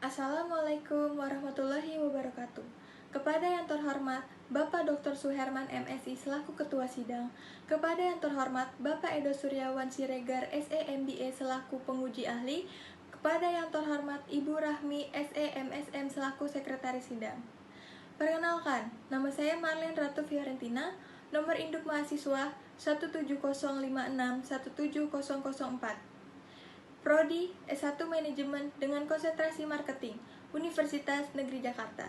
Assalamualaikum warahmatullahi wabarakatuh. Kepada yang terhormat Bapak Dr. Suherman MSI selaku Ketua Sidang, kepada yang terhormat Bapak Edo Suryawan Siregar SE.MBA selaku Penguji Ahli, kepada yang terhormat Ibu Rahmi SE.MSM selaku Sekretaris Sidang. Perkenalkan, nama saya Marlene Ratu Fiorentina, nomor induk mahasiswa 17056-17004. Prodi S1 Manajemen dengan konsentrasi Marketing, Universitas Negeri Jakarta.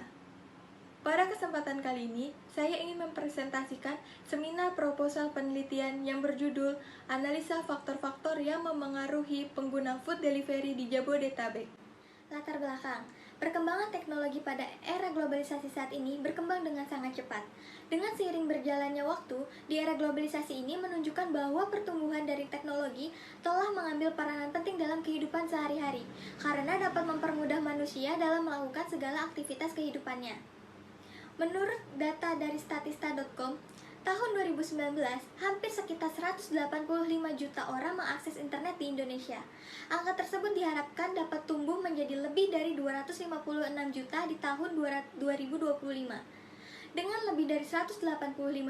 Pada kesempatan kali ini, saya ingin mempresentasikan seminar proposal penelitian yang berjudul Analisa Faktor-Faktor yang Memengaruhi Pengguna Food Delivery di Jabodetabek. Latar belakang, perkembangan teknologi pada era globalisasi saat ini berkembang dengan sangat cepat. Dengan seiring berjalannya waktu, di era globalisasi ini menunjukkan bahwa pertumbuhan dari teknologi telah mengambil peranan penting dalam kehidupan sehari-hari, karena dapat mempermudah manusia dalam melakukan segala aktivitas kehidupannya. Menurut data dari statista.com, tahun 2019, hampir sekitar 185 juta orang mengakses internet di Indonesia. Angka tersebut diharapkan dapat tumbuh menjadi lebih dari 256 juta di tahun 2025. Dengan lebih dari 185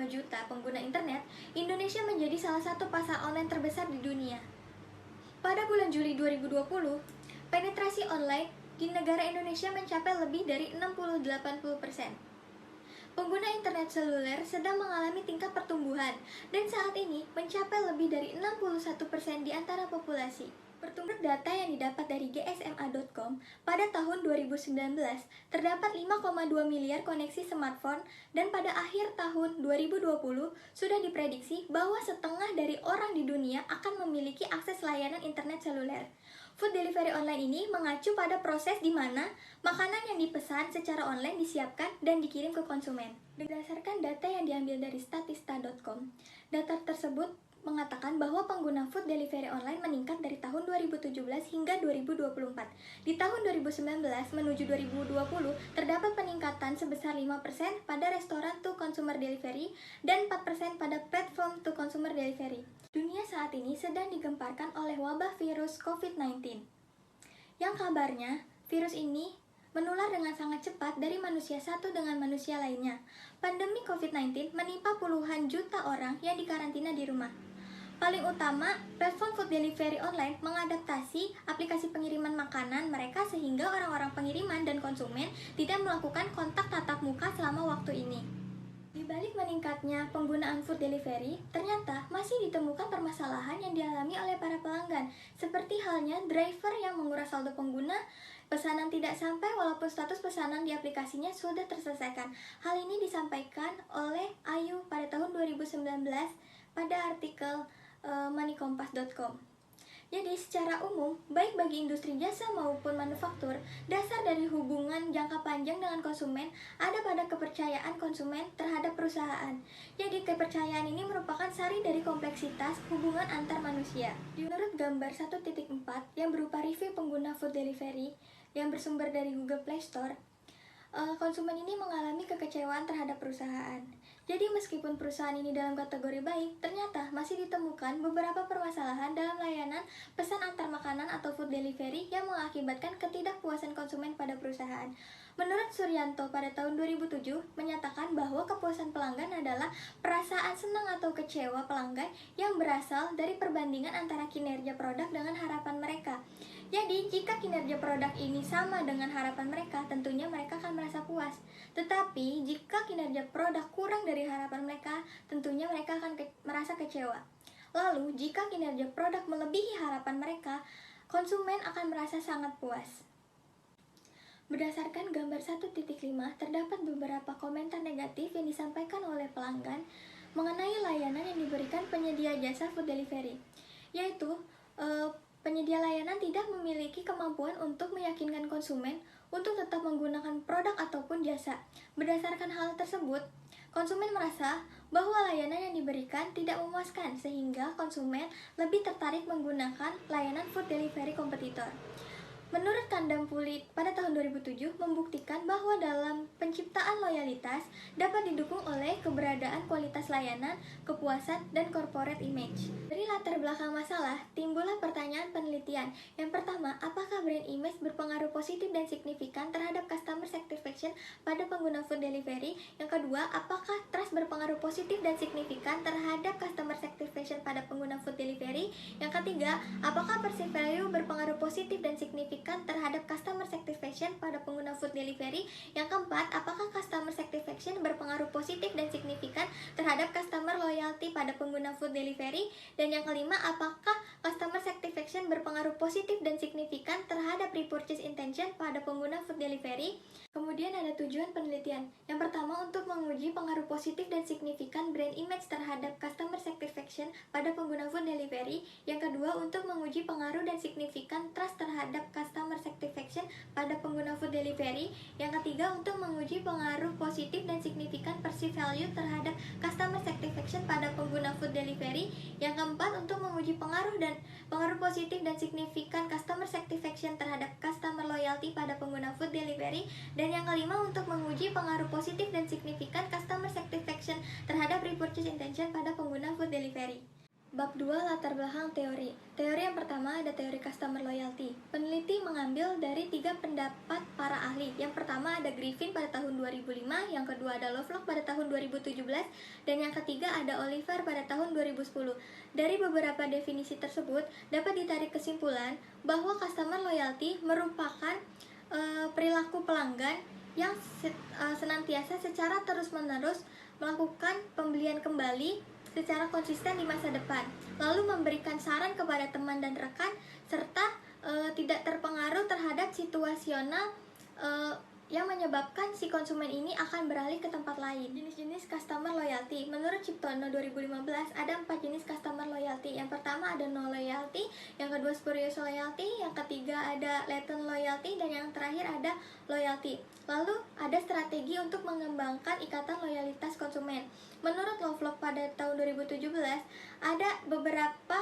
juta pengguna internet, Indonesia menjadi salah satu pasar online terbesar di dunia. Pada bulan Juli 2020, penetrasi online di negara Indonesia mencapai lebih dari 60-80%. Pengguna internet seluler sedang mengalami tingkat pertumbuhan dan saat ini mencapai lebih dari 61% di antara populasi. Menurut data yang didapat dari gsma.com, pada tahun 2019 terdapat 5,2 miliar koneksi smartphone dan pada akhir tahun 2020 sudah diprediksi bahwa setengah dari orang di dunia akan memiliki akses layanan internet seluler. Food delivery online ini mengacu pada proses di mana makanan yang dipesan secara online disiapkan dan dikirim ke konsumen. Berdasarkan data yang diambil dari statista.com, data tersebut mengatakan bahwa pengguna food delivery online meningkat dari tahun 2017 hingga 2024. Di tahun 2019 menuju 2020 terdapat peningkatan sebesar 5% pada restoran to consumer delivery dan 4% pada platform to consumer delivery. Dunia saat ini sedang digemparkan oleh wabah virus COVID-19. Yang kabarnya, virus ini menular dengan sangat cepat dari manusia satu dengan manusia lainnya. Pandemi COVID-19 menimpa puluhan juta orang yang dikarantina di rumah. Paling utama, platform food delivery online mengadaptasi aplikasi pengiriman makanan mereka sehingga orang-orang pengiriman dan konsumen tidak melakukan kontak tatap muka selama waktu ini. Di balik meningkatnya penggunaan food delivery, ternyata masih ditemukan permasalahan yang dialami oleh para pelanggan, seperti halnya driver yang menguras saldo pengguna, pesanan tidak sampai walaupun status pesanan di aplikasinya sudah terselesaikan. Hal ini disampaikan oleh Ayu pada tahun 2019 pada artikel moneykompas.com. Jadi secara umum, baik bagi industri jasa maupun manufaktur, dasar dari hubungan jangka panjang dengan konsumen ada pada kepercayaan konsumen terhadap perusahaan. Jadi kepercayaan ini merupakan sari dari kompleksitas hubungan antar manusia. Menurut gambar 1.4 yang berupa review pengguna food delivery yang bersumber dari Google Play Store, konsumen ini mengalami kekecewaan terhadap perusahaan. Jadi meskipun perusahaan ini dalam kategori baik, ternyata masih ditemukan beberapa permasalahan dalam layanan pesan antar makanan atau food delivery yang mengakibatkan ketidakpuasan konsumen pada perusahaan. Menurut Suryanto pada tahun 2007 menyatakan bahwa kepuasan pelanggan adalah perasaan senang atau kecewa pelanggan yang berasal dari perbandingan antara kinerja produk dengan harapan mereka. Jadi, jika kinerja produk ini sama dengan harapan mereka, tentunya mereka akan merasa puas. Tetapi, jika kinerja produk kurang dari harapan mereka, tentunya mereka akan merasa kecewa. Lalu, jika kinerja produk melebihi harapan mereka, konsumen akan merasa sangat puas. Berdasarkan gambar 1.5, terdapat beberapa komentar negatif yang disampaikan oleh pelanggan mengenai layanan yang diberikan penyedia jasa food delivery, yaitu penyedia layanan tidak memiliki kemampuan untuk meyakinkan konsumen untuk tetap menggunakan produk ataupun jasa. Berdasarkan hal tersebut, konsumen merasa bahwa layanan yang diberikan tidak memuaskan sehingga konsumen lebih tertarik menggunakan layanan food delivery kompetitor. Menurut Kandam Puli pada tahun 2007 membuktikan bahwa dalam penciptaan loyalitas dapat didukung oleh keberadaan kualitas layanan, kepuasan, dan corporate image. Dari latar belakang masalah, timbullah pertanyaan penelitian. Yang pertama, apakah brand image berpengaruh positif dan signifikan terhadap customer satisfaction pada pengguna food delivery? Yang kedua, apakah trust berpengaruh positif dan signifikan terhadap customer satisfaction pada pengguna food delivery? Yang ketiga, apakah perceived value berpengaruh positif dan signifikan terhadap customer satisfaction pada pengguna food delivery? Yang keempat, apakah customer satisfaction berpengaruh positif dan signifikan terhadap customer loyalty pada pengguna food delivery? Dan yang kelima, apakah customer satisfaction berpengaruh positif dan signifikan terhadap repurchase intention pada pengguna food delivery? Kemudian ada tujuan penelitian. Yang pertama, untuk menguji pengaruh positif dan signifikan brand image terhadap customer satisfaction pada pengguna food delivery. Yang kedua, untuk menguji pengaruh dan signifikan trust terhadap customer satisfaction pada pengguna food delivery. Yang ketiga, untuk menguji pengaruh positif dan signifikan perceived value terhadap customer satisfaction pada pengguna food delivery. Yang keempat, untuk menguji pengaruh positif dan signifikan customer satisfaction terhadap customer loyalty pada pengguna food delivery. Dan yang kelima, untuk menguji pengaruh positif dan signifikan customer satisfaction terhadap repurchase intention pada pengguna food delivery. Bab 2, latar belakang teori. Teori yang pertama ada teori customer loyalty. Peneliti mengambil dari 3 pendapat para ahli. Yang pertama ada Griffin pada tahun 2005, yang kedua ada Lovelock pada tahun 2017, dan yang ketiga ada Oliver pada tahun 2010. Dari beberapa definisi tersebut dapat ditarik kesimpulan bahwa customer loyalty merupakan perilaku pelanggan yang senantiasa secara terus-menerus melakukan pembelian kembali secara konsisten di masa depan, lalu memberikan saran kepada teman dan rekan, serta tidak terpengaruh terhadap situasional yang menyebabkan si konsumen ini akan beralih ke tempat lain. Jenis-jenis customer loyalty. Menurut Ciptono 2015 ada 4 jenis customer loyalty. Yang pertama ada no loyalty, yang kedua spurious loyalty, yang ketiga ada latent loyalty, dan yang terakhir ada loyalty. Lalu ada strategi untuk mengembangkan ikatan loyalitas konsumen. Menurut Lovelock pada tahun 2017 ada beberapa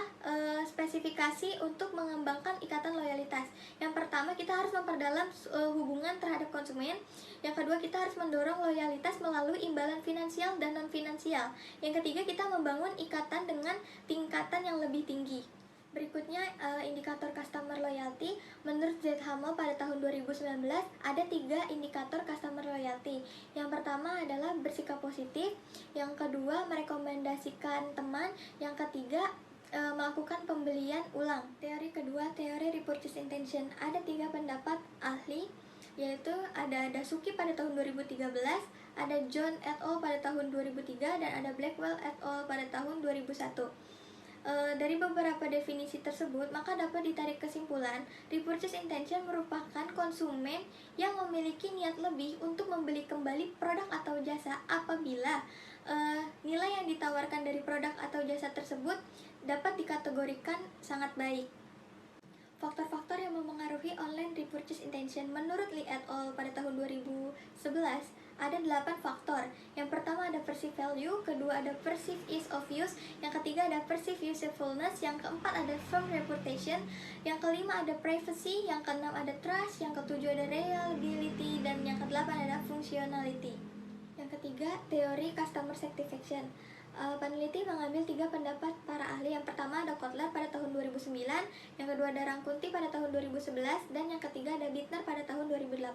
spesifikasi untuk mengembangkan ikatan loyalitas. Yang pertama, kita harus memperdalam hubungan terhadap konsumen. Yang kedua, kita harus mendorong loyalitas melalui imbalan finansial dan non finansial. Yang ketiga, kita membangun ikatan dengan tingkatan yang lebih tinggi. Berikutnya indikator customer loyalty. Menurut Z. Hamo pada tahun 2019 ada 3 indikator customer loyalty. Yang pertama adalah bersikap positif, yang kedua merekomendasikan teman, yang ketiga melakukan pembelian ulang. Teori kedua, teori repurchase intention. Ada 3 pendapat ahli, yaitu ada Dasuki pada tahun 2013, ada John et al. Pada tahun 2003, dan ada Blackwell et al. Pada tahun 2001. Dari beberapa definisi tersebut, maka dapat ditarik kesimpulan repurchase intention merupakan konsumen yang memiliki niat lebih untuk membeli kembali produk atau jasa apabila nilai yang ditawarkan dari produk atau jasa tersebut dapat dikategorikan sangat baik. Faktor-faktor yang mempengaruhi online repurchase intention menurut Lee et al. Pada tahun 2011 ada 8 faktor. Yang pertama ada perceived value, kedua ada perceived ease of use, yang ketiga ada perceived usefulness, yang keempat ada firm reputation, yang kelima ada privacy, yang keenam ada trust, yang ketujuh ada reliability, dan yang kedelapan ada functionality. Yang ketiga, teori customer satisfaction. Peneliti mengambil 3 pendapat para ahli. Yang pertama ada Kotler pada tahun 2009, yang kedua ada Rangkunti pada tahun 2011, dan yang ketiga ada Bittner pada tahun 2008.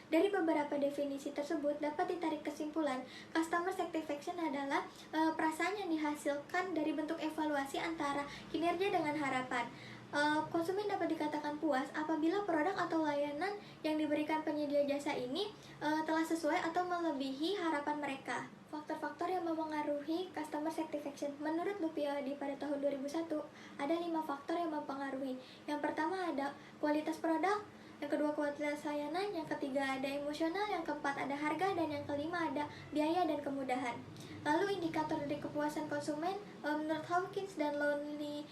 Dari beberapa definisi tersebut dapat ditarik kesimpulan customer satisfaction adalah perasaan yang dihasilkan dari bentuk evaluasi antara kinerja dengan harapan. Konsumen dapat dikatakan puas apabila produk atau layanan yang diberikan penyedia jasa ini telah sesuai atau melebihi harapan mereka. Faktor-faktor yang mempengaruhi customer satisfaction menurut Lupiodi pada tahun 2001 ada 5 faktor yang mempengaruhi. Yang pertama ada kualitas produk, yang kedua kualitas layanan, yang ketiga ada emosional, yang keempat ada harga, dan yang kelima ada biaya dan kemudahan. Lalu indikator dari kepuasan konsumen menurut Hawkins dan Lonely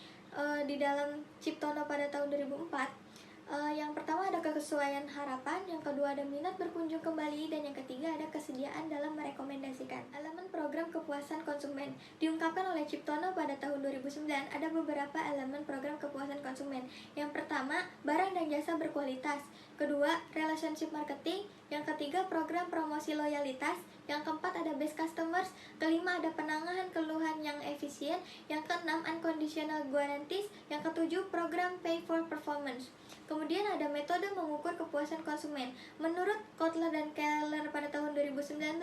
di dalam Ciptono pada tahun 2004, yang pertama ada kesesuaian harapan, yang kedua ada minat berkunjung kembali, dan yang ketiga ada kesediaan dalam merekomendasikan. Elemen program kepuasan konsumen diungkapkan oleh Ciptono pada tahun 2009. Ada beberapa elemen program kepuasan konsumen. Yang pertama, barang dan jasa berkualitas. Kedua, relationship marketing. Yang ketiga, program promosi loyalitas. Yang keempat, ada best customers. Kelima, ada penanganan keluhan yang efisien. Yang keenam, unconditional guarantees. Yang ketujuh, program pay for performance. Kemudian ada metode mengukur kepuasan konsumen. Menurut Kotler dan Keller pada tahun 2019,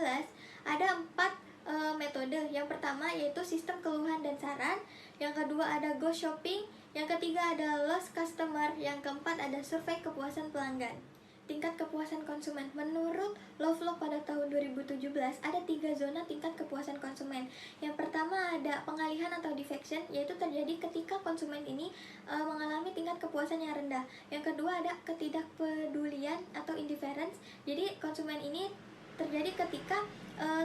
ada 4 metode. Yang pertama yaitu sistem keluhan dan saran. Yang kedua ada go shopping. Yang ketiga ada lost customer. Yang keempat ada survei kepuasan pelanggan. Tingkat kepuasan konsumen. Menurut Lovelock pada tahun 2017, ada 3 zona tingkat kepuasan konsumen. Yang pertama ada pengalihan atau defection, yaitu terjadi ketika konsumen ini mengalami tingkat kepuasan yang rendah. Yang kedua ada ketidakpedulian atau indifference. Jadi konsumen ini terjadi ketika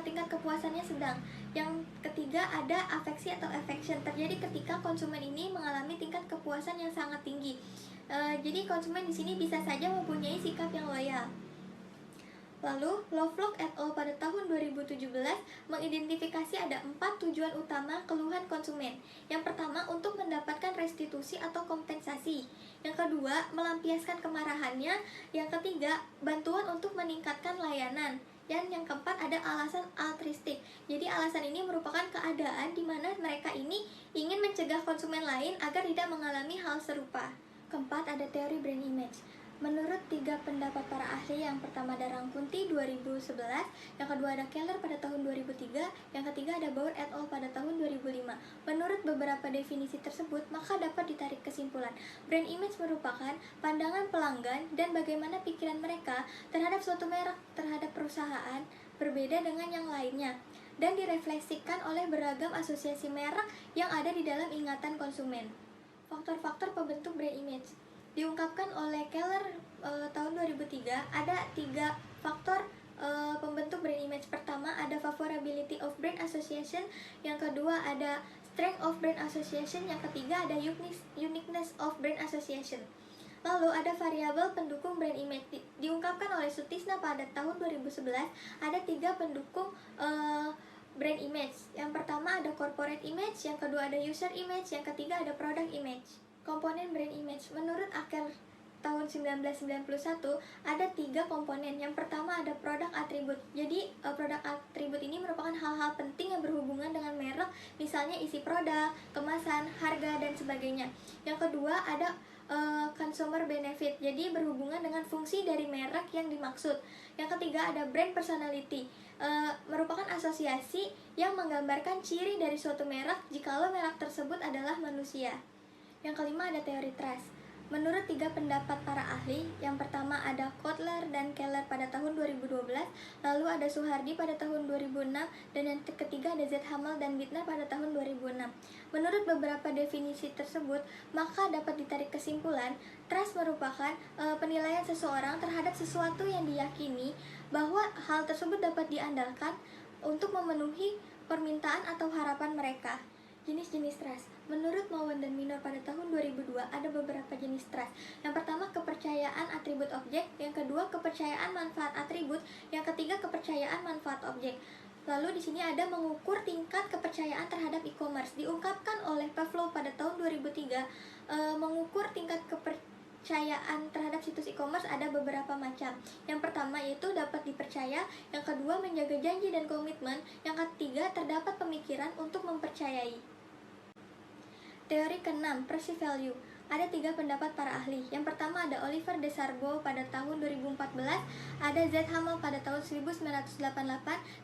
tingkat kepuasannya sedang. Yang ketiga ada afeksi atau affection, terjadi ketika konsumen ini mengalami tingkat kepuasan yang sangat tinggi. Jadi konsumen di sini bisa saja mempunyai sikap yang loyal. Lalu, Lovelock et al. Pada tahun 2017 mengidentifikasi ada 4 tujuan utama keluhan konsumen. Yang pertama, untuk mendapatkan restitusi atau kompensasi. Yang kedua, melampiaskan kemarahannya. Yang ketiga, bantuan untuk meningkatkan layanan. Dan yang keempat ada alasan altruistik. Jadi alasan ini merupakan keadaan di mana mereka ini ingin mencegah konsumen lain agar tidak mengalami hal serupa. Keempat ada teori brand image. Menurut 3 pendapat para ahli, yang pertama ada Rangkunti 2011, yang kedua ada Keller pada tahun 2003, yang ketiga ada Bauer et al. Pada tahun 2005. Menurut beberapa definisi tersebut, maka dapat ditarik kesimpulan. Brand image merupakan pandangan pelanggan dan bagaimana pikiran mereka terhadap suatu merek, terhadap perusahaan, berbeda dengan yang lainnya, dan direfleksikan oleh beragam asosiasi merek yang ada di dalam ingatan konsumen. Faktor-faktor pembentuk brand image diungkapkan oleh Keller tahun 2003. Ada 3 faktor pembentuk brand image. Pertama ada favorability of brand association, yang kedua ada strength of brand association, yang ketiga ada uniqueness of brand association. Lalu ada variabel pendukung brand image diungkapkan oleh Sutisna pada tahun 2011. Ada 3 pendukung brand image. Yang pertama ada corporate image, yang kedua ada user image, yang ketiga ada product image. Komponen brand image. Menurut Aker tahun 1991 ada 3 komponen. Yang pertama ada produk atribut. Jadi produk atribut ini merupakan hal-hal penting yang berhubungan dengan merek, misalnya isi produk, kemasan, harga, dan sebagainya. Yang kedua ada consumer benefit, jadi berhubungan dengan fungsi dari merek yang dimaksud. Yang ketiga ada brand personality, merupakan asosiasi yang menggambarkan ciri dari suatu merek jikalau merek tersebut adalah manusia. Yang kelima ada teori trust. Menurut 3 pendapat para ahli, yang pertama ada Kotler dan Keller pada tahun 2012, lalu ada Suhardi pada tahun 2006, dan yang ketiga ada Z. Hamel dan Wittner pada tahun 2006. Menurut beberapa definisi tersebut, maka dapat ditarik kesimpulan, trust merupakan penilaian seseorang terhadap sesuatu yang diyakini bahwa hal tersebut dapat diandalkan untuk memenuhi permintaan atau harapan mereka. Jenis-jenis trust. Menurut Mowen dan Minor pada tahun 2002 ada beberapa jenis trust. Yang pertama kepercayaan atribut objek, yang kedua kepercayaan manfaat atribut, yang ketiga kepercayaan manfaat objek. Lalu di sini ada mengukur tingkat kepercayaan terhadap e-commerce. Diungkapkan oleh Pavlov pada tahun 2003, mengukur tingkat kepercayaan terhadap situs e-commerce ada beberapa macam. Yang pertama yaitu dapat dipercaya, yang kedua menjaga janji dan komitmen, yang ketiga terdapat pemikiran untuk mempercayai. Teori ke-6, perceived value. Ada 3 pendapat para ahli. Yang pertama ada Oliver de Sarbo pada tahun 2014, ada Z. Hamel pada tahun 1988,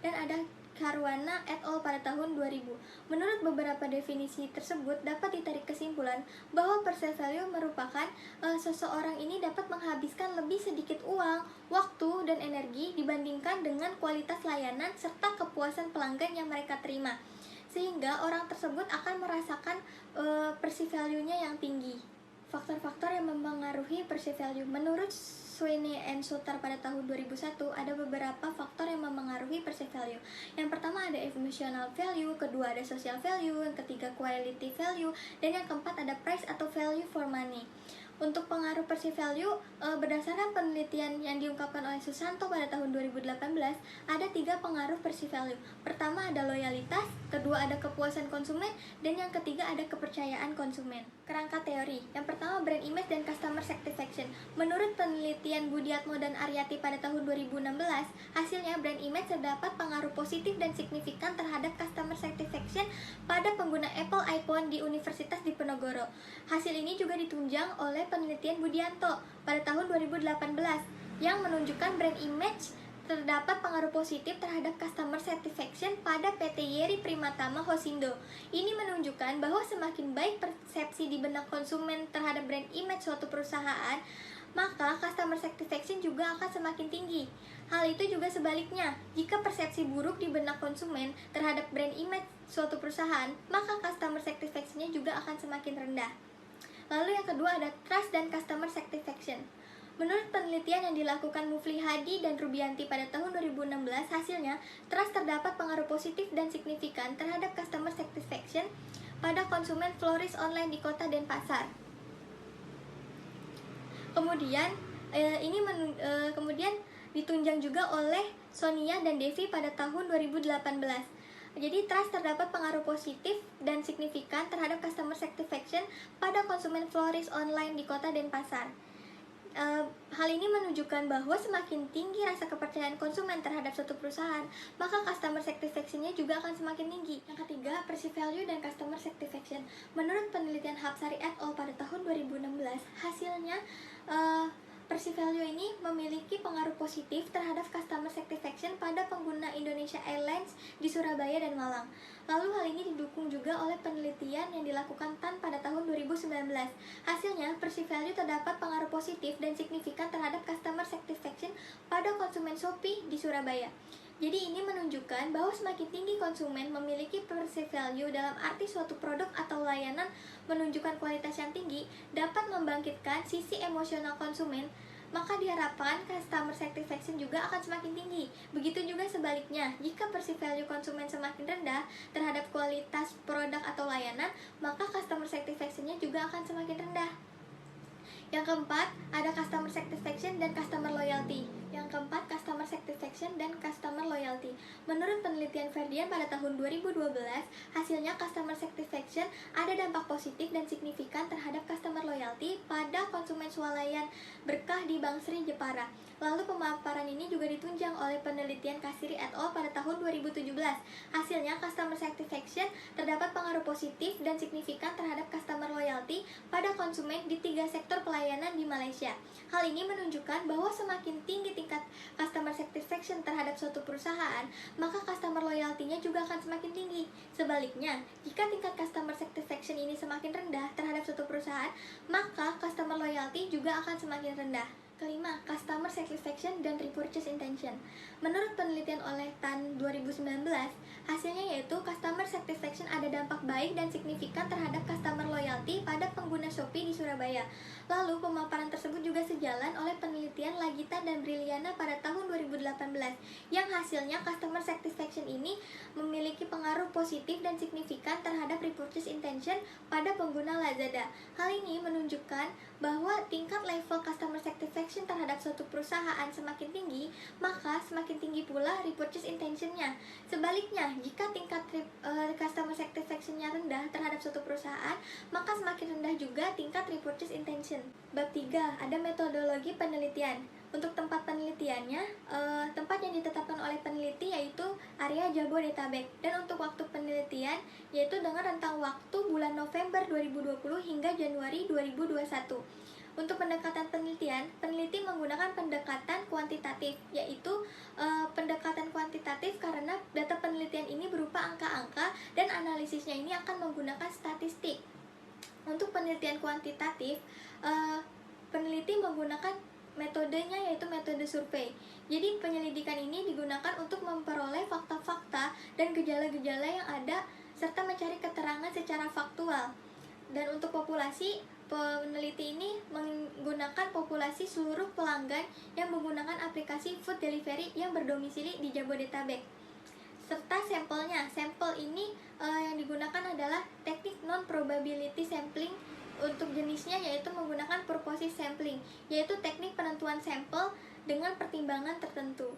dan ada Caruana et al. Pada tahun 2000. Menurut beberapa definisi tersebut dapat ditarik kesimpulan bahwa perceived value merupakan seseorang ini dapat menghabiskan lebih sedikit uang, waktu, dan energi dibandingkan dengan kualitas layanan serta kepuasan pelanggan yang mereka terima, sehingga orang tersebut akan merasakan perceived value-nya yang tinggi. Faktor-faktor yang mempengaruhi perceived value. Menurut Sweeney and Suter pada tahun 2001 ada beberapa faktor yang mempengaruhi perceived value. Yang pertama ada emotional value, kedua ada social value, yang ketiga quality value, dan yang keempat ada price atau value for money. Untuk pengaruh perceived value, berdasarkan penelitian yang diungkapkan oleh Susanto pada tahun 2018, ada 3 pengaruh perceived value. Pertama ada loyalitas, kedua ada kepuasan konsumen, dan yang ketiga ada kepercayaan konsumen. Kerangka teori. Yang pertama brand image dan customer satisfaction. Menurut penelitian Budiatmo dan Aryati pada tahun 2016, hasilnya brand image terdapat pengaruh positif dan signifikan terhadap customer satisfaction pada pengguna Apple iPhone di Universitas Diponegoro. Hasil ini juga ditunjang oleh penelitian Budianto pada tahun 2018 yang menunjukkan brand image terdapat pengaruh positif terhadap customer satisfaction pada PT Yeri Primatama Hosindo. Ini menunjukkan bahwa semakin baik persepsi di benak konsumen terhadap brand image suatu perusahaan, maka customer satisfaction juga akan semakin tinggi. Hal itu juga sebaliknya, jika persepsi buruk di benak konsumen terhadap brand image suatu perusahaan, maka customer satisfaction-nya juga akan semakin rendah. Lalu yang kedua ada trust dan customer satisfaction. Menurut penelitian yang dilakukan Mufli Hadi dan Rubianti pada tahun 2016, hasilnya trust terdapat pengaruh positif dan signifikan terhadap customer satisfaction pada konsumen florist online di kota Denpasar. Kemudian kemudian ditunjang juga oleh Sonia dan Devi pada tahun 2018. Jadi trust terdapat pengaruh positif dan signifikan terhadap customer satisfaction pada konsumen florist online di kota Denpasar. Hal ini menunjukkan bahwa semakin tinggi rasa kepercayaan konsumen terhadap suatu perusahaan, maka customer satisfaction-nya juga akan semakin tinggi. Yang ketiga, perceived value dan customer satisfaction. Menurut penelitian Hapsari et al. Pada tahun 2016, hasilnya perceived value ini memiliki pengaruh positif terhadap customer satisfaction pada pengguna Indonesia Airlines di Surabaya dan Malang. Lalu hal ini didukung juga oleh penelitian yang dilakukan TAN pada tahun 2019. Hasilnya, perceived value terdapat pengaruh positif dan signifikan terhadap customer satisfaction pada konsumen Shopee di Surabaya. Jadi ini menunjukkan bahwa semakin tinggi konsumen memiliki perceived value dalam arti suatu produk atau layanan menunjukkan kualitas yang tinggi dapat membangkitkan sisi emosional konsumen, maka diharapkan customer satisfaction juga akan semakin tinggi. Begitu juga sebaliknya, jika perceived value konsumen semakin rendah terhadap kualitas produk atau layanan, maka customer satisfaction-nya juga akan semakin rendah. Yang keempat, ada customer satisfaction dan customer loyalty. Yang keempat, customer satisfaction dan customer loyalty. Menurut penelitian Ferdian pada tahun 2012, hasilnya customer satisfaction ada dampak positif dan signifikan terhadap customer loyalty pada konsumen swalayan berkah di Bank Sri Jepara. Lalu pemaparan ini juga ditunjang oleh penelitian Kasiri et al. Pada tahun 2017. Hasilnya customer satisfaction terdapat pengaruh positif dan signifikan terhadap customer loyalty pada konsumen di 3 sektor pelayanan di Malaysia. Hal ini menunjukkan bahwa semakin tinggi tingkat customer satisfaction terhadap suatu perusahaan, maka customer loyalty-nya juga akan semakin tinggi. Sebaliknya, jika tingkat customer satisfaction ini semakin rendah terhadap suatu perusahaan, maka customer loyalty juga akan semakin rendah. Kelima, customer satisfaction dan repurchase intention. Menurut penelitian oleh TAN 2019, hasilnya yaitu customer satisfaction ada dampak baik dan signifikan terhadap customer loyalty pada pengguna Shopee di Surabaya. Lalu pemaparan tersebut juga sejalan oleh penelitian Lagita dan Briliana pada tahun 2018, yang hasilnya customer satisfaction ini memiliki pengaruh positif dan signifikan terhadap repurchase intention pada pengguna Lazada. Hal ini menunjukkan bahwa tingkat level customer satisfaction terhadap suatu perusahaan semakin tinggi, maka semakin tinggi pula repurchase intention-nya. Sebaliknya, jika tingkat customer satisfaction-nya rendah terhadap suatu perusahaan, maka semakin rendah juga tingkat repurchase intention. Bab 3, ada metodologi penelitian. Untuk tempat penelitiannya, tempat yang ditetapkan oleh peneliti yaitu area Jabodetabek, dan untuk waktu penelitian yaitu dengan rentang waktu bulan November 2020 hingga Januari 2021. Untuk pendekatan penelitian, peneliti menggunakan pendekatan kuantitatif, yaitu pendekatan kuantitatif karena data penelitian ini berupa angka-angka dan analisisnya ini akan menggunakan statistik. Untuk penelitian kuantitatif, peneliti menggunakan metodenya yaitu metode survei. Jadi penyelidikan ini digunakan untuk memperoleh fakta-fakta dan gejala-gejala yang ada serta mencari keterangan secara faktual. Dan untuk populasi, peneliti ini menggunakan populasi seluruh pelanggan yang menggunakan aplikasi food delivery yang berdomisili di Jabodetabek. Serta sampelnya. Sampel ini yang digunakan adalah teknik non-probability sampling Untuk jenisnya yaitu menggunakan purposive sampling, yaitu teknik penentuan sampel dengan pertimbangan tertentu.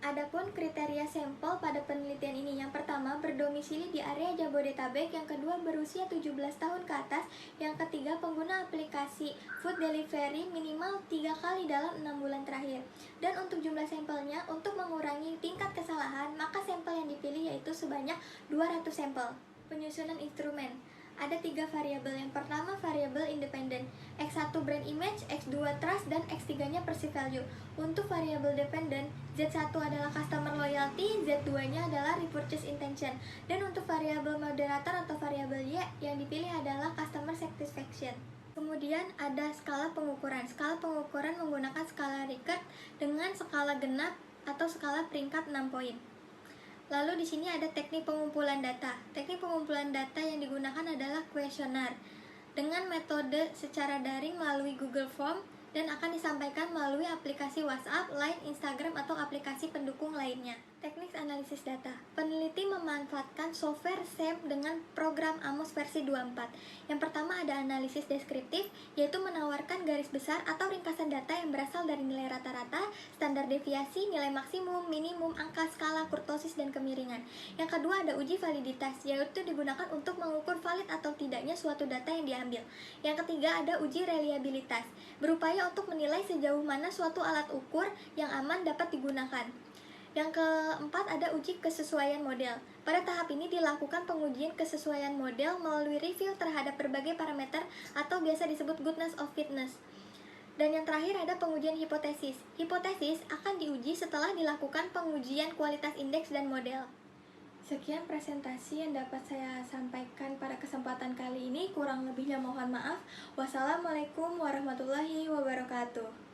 Adapun kriteria sampel pada penelitian ini, yang pertama berdomisili di area Jabodetabek, yang kedua berusia 17 tahun ke atas, yang ketiga pengguna aplikasi food delivery minimal 3 kali dalam 6 bulan terakhir. Dan untuk jumlah sampelnya, untuk mengurangi tingkat kesalahan, maka sampel yang dipilih yaitu sebanyak 200 sampel. Penyusunan instrumen. Ada 3 variabel. Yang pertama variabel independen, X1 brand image, X2 trust, dan X3-nya perceived value. Untuk variabel dependen, Z1 adalah customer loyalty, Z2-nya adalah repurchase intention. Dan untuk variabel moderator atau variabel Y, yang dipilih adalah customer satisfaction. Kemudian ada skala pengukuran. Skala pengukuran menggunakan skala Likert dengan skala genap atau skala peringkat 6 poin. Lalu di sini ada teknik pengumpulan data. Teknik pengumpulan data yang digunakan adalah kuesioner dengan metode secara daring melalui Google Form dan akan disampaikan melalui aplikasi WhatsApp, Line, Instagram, atau aplikasi pendukung lainnya. Teknik analisis data. Peneliti memanfaatkan software SAM dengan program AMOS versi 24. Yang pertama ada analisis deskriptif, yaitu menawarkan garis besar atau ringkasan data yang berasal dari nilai rata-rata, standar deviasi, nilai maksimum, minimum, angka skala, kurtosis, dan kemiringan. Yang kedua ada uji validitas, yaitu digunakan untuk mengukur valid atau tidaknya suatu data yang diambil. Yang ketiga ada uji reliabilitas, berupaya untuk menilai sejauh mana suatu alat ukur yang aman dapat digunakan. Yang keempat ada uji kesesuaian model. Pada tahap ini dilakukan pengujian kesesuaian model melalui review terhadap berbagai parameter atau biasa disebut goodness of fitness. Dan yang terakhir ada pengujian hipotesis. Hipotesis akan diuji setelah dilakukan pengujian kualitas indeks dan model. Sekian presentasi yang dapat saya sampaikan pada kesempatan kali ini. Kurang lebihnya mohon maaf. Wassalamualaikum warahmatullahi wabarakatuh.